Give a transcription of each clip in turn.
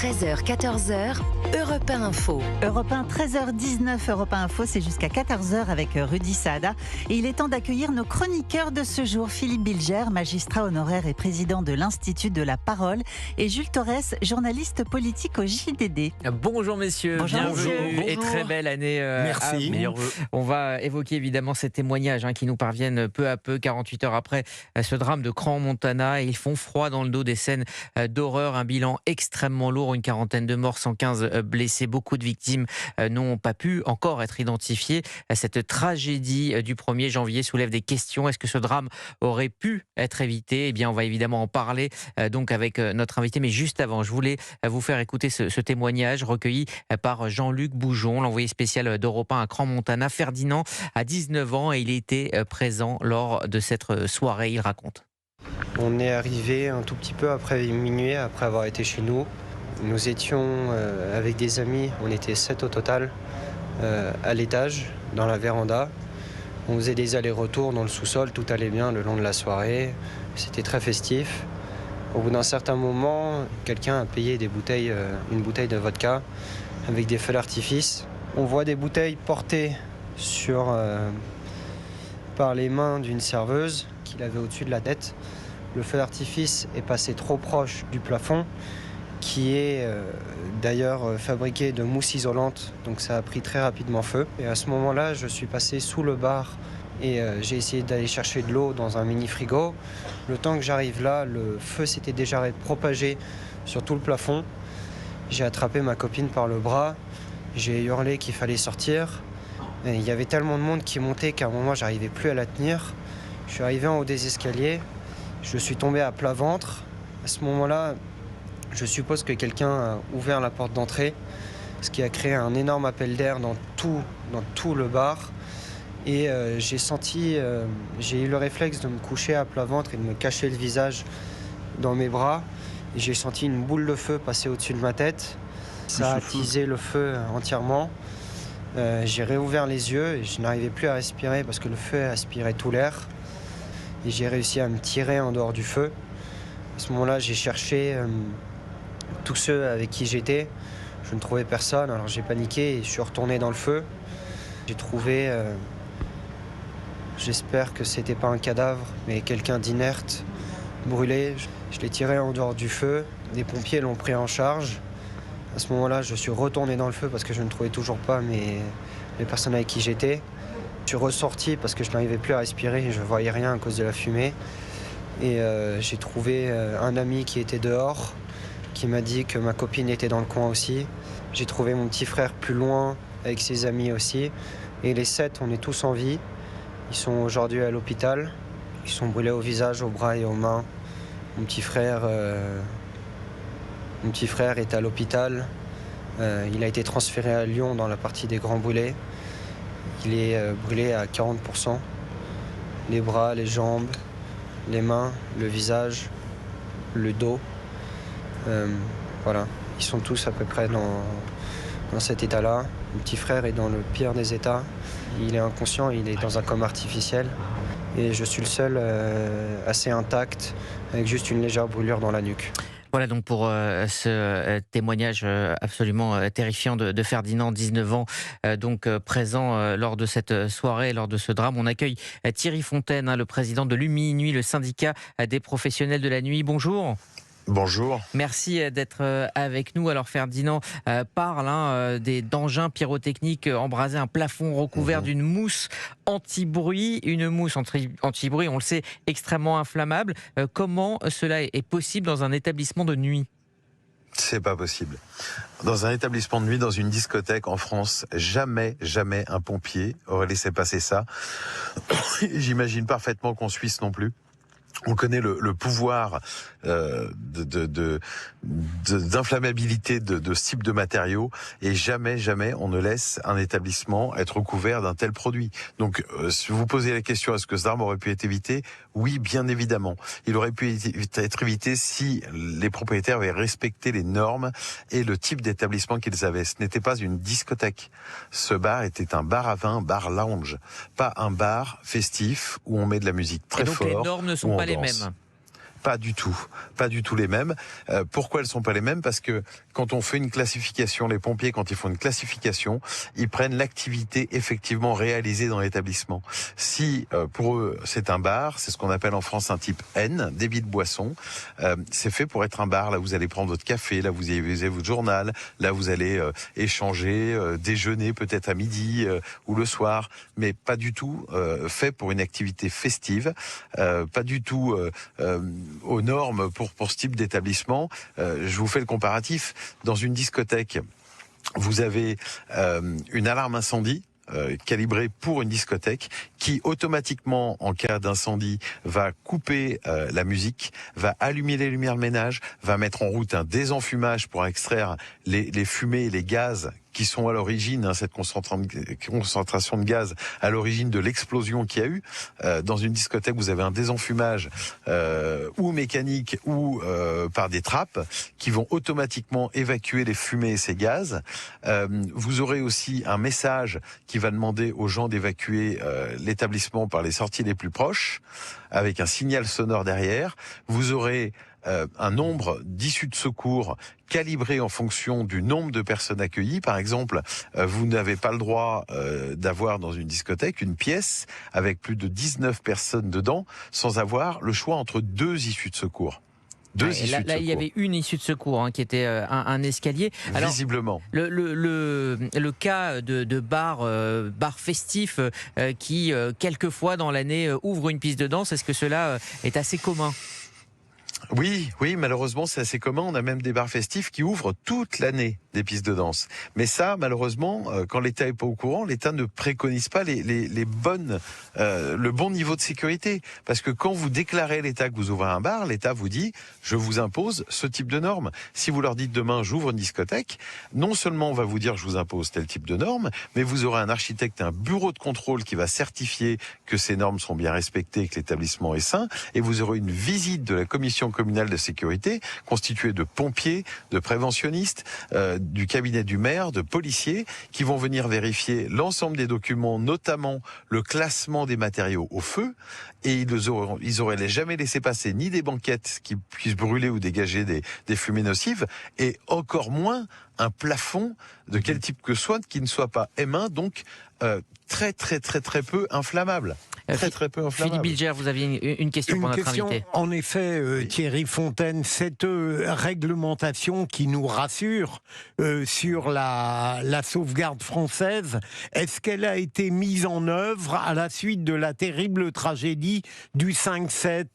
13h, 14h, Europe 1 Info. Europe 1, 13h19, Europe 1 Info, c'est jusqu'à 14h avec Rudy Saada. Et il est temps d'accueillir nos chroniqueurs de ce jour. Philippe Bilger, magistrat honoraire et président de l'Institut de la Parole. Et Jules Torres, journaliste politique au JDD. Bonjour messieurs, bienvenue et très belle année Merci. à vous. On va évoquer évidemment ces témoignages qui nous parviennent peu à peu, 48 heures après ce drame de Crans-Montana. Ils font froid dans le dos, des scènes d'horreur, un bilan extrêmement lourd, une quarantaine de morts, 115 blessés. Beaucoup de victimes n'ont pas pu encore être identifiées. Cette tragédie du 1er janvier soulève des questions. Est-ce que ce drame aurait pu être évité ? Eh bien, on va évidemment en parler donc avec notre invité. Mais juste avant, je voulais vous faire écouter ce témoignage recueilli par Jean-Luc Boujon, l'envoyé spécial d'Europe 1 à Crans-Montana. Ferdinand a 19 ans et il était présent lors de cette soirée. Il raconte. On est arrivé un tout petit peu après minuit, après avoir été chez nous. Nous étions avec des amis, on était 7 au total, à l'étage, dans la véranda. On faisait des allers-retours dans le sous-sol, tout allait bien le long de la soirée. C'était très festif. Au bout d'un certain moment, quelqu'un a payé une bouteille de vodka avec des feux d'artifice. On voit des bouteilles portées par les mains d'une serveuse qu'il avait au-dessus de la tête. Le feu d'artifice est passé trop proche du plafond, qui est d'ailleurs fabriqué de mousse isolante, donc ça a pris très rapidement feu. Et à ce moment-là, je suis passé sous le bar et j'ai essayé d'aller chercher de l'eau dans un mini-frigo. Le temps que j'arrive là, le feu s'était déjà propagé sur tout le plafond. J'ai attrapé ma copine par le bras, j'ai hurlé qu'il fallait sortir. Et il y avait tellement de monde qui montait qu'à un moment, j'arrivais plus à la tenir. Je suis arrivé en haut des escaliers, je suis tombé à plat ventre. À ce moment-là, je suppose que quelqu'un a ouvert la porte d'entrée, ce qui a créé un énorme appel d'air dans tout le bar. Et j'ai eu le réflexe de me coucher à plat ventre et de me cacher le visage dans mes bras. Et j'ai senti une boule de feu passer au-dessus de ma tête. Ça a attisé le feu entièrement. J'ai réouvert les yeux et je n'arrivais plus à respirer parce que le feu aspirait tout l'air. Et j'ai réussi à me tirer en dehors du feu. À ce moment-là, j'ai cherché tous ceux avec qui j'étais. Je ne trouvais personne, alors j'ai paniqué et je suis retourné dans le feu. J'ai trouvé, j'espère que c'était pas un cadavre, mais quelqu'un d'inerte, brûlé. Je l'ai tiré en dehors du feu. Les pompiers l'ont pris en charge. À ce moment-là, je suis retourné dans le feu parce que je ne trouvais toujours pas les personnes avec qui j'étais. Je suis ressorti parce que je n'arrivais plus à respirer et je ne voyais rien à cause de la fumée. Et j'ai trouvé un ami qui était dehors, qui m'a dit que ma copine était dans le coin aussi. J'ai trouvé mon petit frère plus loin avec ses amis aussi. Et les 7, on est tous en vie. Ils sont aujourd'hui à l'hôpital. Ils sont brûlés au visage, aux bras et aux mains. Mon petit frère est à l'hôpital. Il a été transféré à Lyon dans la partie des grands brûlés. Il est brûlé à 40%. Les bras, les jambes, les mains, le visage, le dos. Voilà, ils sont tous à peu près dans cet état-là. Mon petit frère est dans le pire des états. Il est inconscient, il est dans un coma artificiel. Et je suis le seul assez intact, avec juste une légère brûlure dans la nuque. Voilà donc pour ce témoignage absolument terrifiant de Ferdinand, 19 ans, présent lors de cette soirée, lors de ce drame. On accueille Thierry Fontaine, le président de l'UMI-Nuit, le syndicat des professionnels de la nuit. Bonjour. Bonjour. Merci d'être avec nous. Alors Ferdinand parle d'engins pyrotechniques embrasés, un plafond recouvert d'une mousse anti-bruit. Une mousse anti-bruit, on le sait, extrêmement inflammable. Comment cela est possible dans un établissement de nuit ? C'est pas possible. Dans un établissement de nuit, dans une discothèque en France, jamais un pompier aurait laissé passer ça. J'imagine parfaitement qu'en Suisse non plus. On connaît le pouvoir d'inflammabilité de ce type de matériaux et jamais on ne laisse un établissement être recouvert d'un tel produit. Donc, si vous posez la question, est-ce que ce drame aurait pu être évité ? Oui, bien évidemment. Il aurait pu être évité si les propriétaires avaient respecté les normes et le type d'établissement qu'ils avaient. Ce n'était pas une discothèque. Ce bar était un bar à vin, un bar lounge, pas un bar festif où on met de la musique très fort. Et donc les normes ne sont pas les mêmes. pas du tout les mêmes. Pourquoi elles sont pas les mêmes? Parce que quand on fait une classification, les pompiers, quand ils font une classification, ils prennent l'activité effectivement réalisée dans l'établissement. Si pour eux c'est un bar, c'est ce qu'on appelle en France un type N, débit de boisson, c'est fait pour être un bar. Là vous allez prendre votre café, là vous avez votre journal, là vous allez échanger, déjeuner peut-être à midi ou le soir, mais pas du tout fait pour une activité festive, pas du tout aux normes pour ce type d'établissement. Je vous fais le comparatif. Dans une discothèque, vous avez une alarme incendie calibrée pour une discothèque qui automatiquement, en cas d'incendie, va couper la musique, va allumer les lumières de ménage, va mettre en route un désenfumage pour extraire les fumées et les gaz qui sont à l'origine, cette concentration de gaz à l'origine de l'explosion qu'il y a eu. Dans une discothèque, vous avez un désenfumage ou mécanique ou par des trappes qui vont automatiquement évacuer les fumées et ces gaz. Vous aurez aussi un message qui va demander aux gens d'évacuer l'établissement par les sorties les plus proches, avec un signal sonore derrière. Vous aurez un nombre d'issues de secours calibré en fonction du nombre de personnes accueillies. Par exemple, vous n'avez pas le droit d'avoir dans une discothèque une pièce avec plus de 19 personnes dedans sans avoir le choix entre 2 issues de secours. Là, il y avait une issue de secours qui était un escalier. Alors, visiblement. Le cas de bar festif qui, quelquefois dans l'année, ouvre une piste de danse, est-ce que cela est assez commun ? Oui, malheureusement, c'est assez commun. On a même des bars festifs qui ouvrent toute l'année des pistes de danse. Mais ça, malheureusement, quand l'État est pas au courant, l'État ne préconise pas le bon niveau de sécurité. Parce que quand vous déclarez l'État que vous ouvrez un bar, l'État vous dit, je vous impose ce type de normes. Si vous leur dites demain, j'ouvre une discothèque, non seulement on va vous dire, je vous impose tel type de normes, mais vous aurez un architecte, un bureau de contrôle qui va certifier que ces normes sont bien respectées, que l'établissement est sain, et vous aurez une visite de la commission communale de sécurité constituée de pompiers, de préventionnistes, du cabinet du maire, de policiers qui vont venir vérifier l'ensemble des documents, notamment le classement des matériaux au feu, et ils auraient jamais laissé passer ni des banquettes qui puissent brûler ou dégager des fumées nocives, et encore moins un plafond de quel type que soit qui ne soit pas M1, donc très peu inflammable. Très peu inflammable. Philippe Bilger, vous aviez une question pour notre invité. En effet, Thierry Fontaine, cette réglementation qui nous rassure sur la sauvegarde française, est-ce qu'elle a été mise en œuvre à la suite de la terrible tragédie du 5-7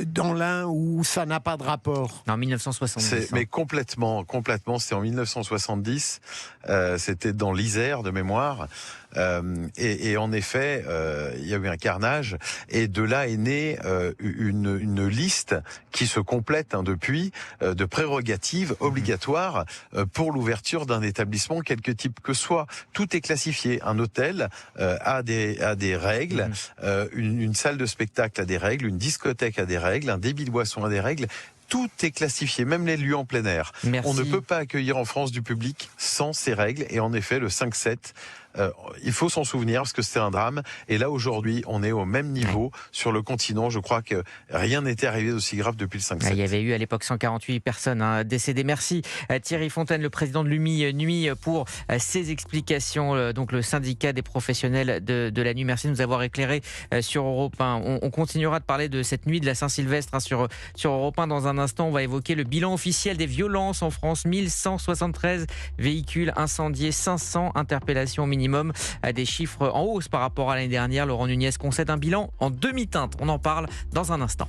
dans l'Ain où ça n'a pas de rapport? En 1970. Mais complètement. C'est en 1970. C'était dans l'Isère de mémoire. Et en effet, il y a eu un carnage, et de là est née une liste qui se complète depuis de prérogatives obligatoires pour l'ouverture d'un établissement, quelque type que soit. Tout est classifié. Un hôtel a des règles, une salle de spectacle a des règles, une discothèque a des règles, un débit de boisson a des règles. Tout est classifié, même les lieux en plein air. Merci. On ne peut pas accueillir en France du public sans ces règles. Et en effet, le 5-7, il faut s'en souvenir parce que c'était un drame. Et là, aujourd'hui, on est au même niveau sur le continent. Je crois que rien n'était arrivé d'aussi grave depuis le 5-7. Il y avait eu à l'époque 148 personnes décédées. Merci Thierry Fontaine, le président de l'UMI Nuit, pour ces explications. Donc le syndicat des professionnels de la nuit. Merci de nous avoir éclairé sur Europe 1. On continuera de parler de cette nuit de la Saint-Sylvestre sur Europe 1 dans un instant. On va évoquer le bilan officiel des violences en France. 1173 véhicules incendiés, 500 interpellations au minimum. Des chiffres en hausse par rapport à l'année dernière. Laurent Nunez concède un bilan en demi-teinte. On en parle dans un instant.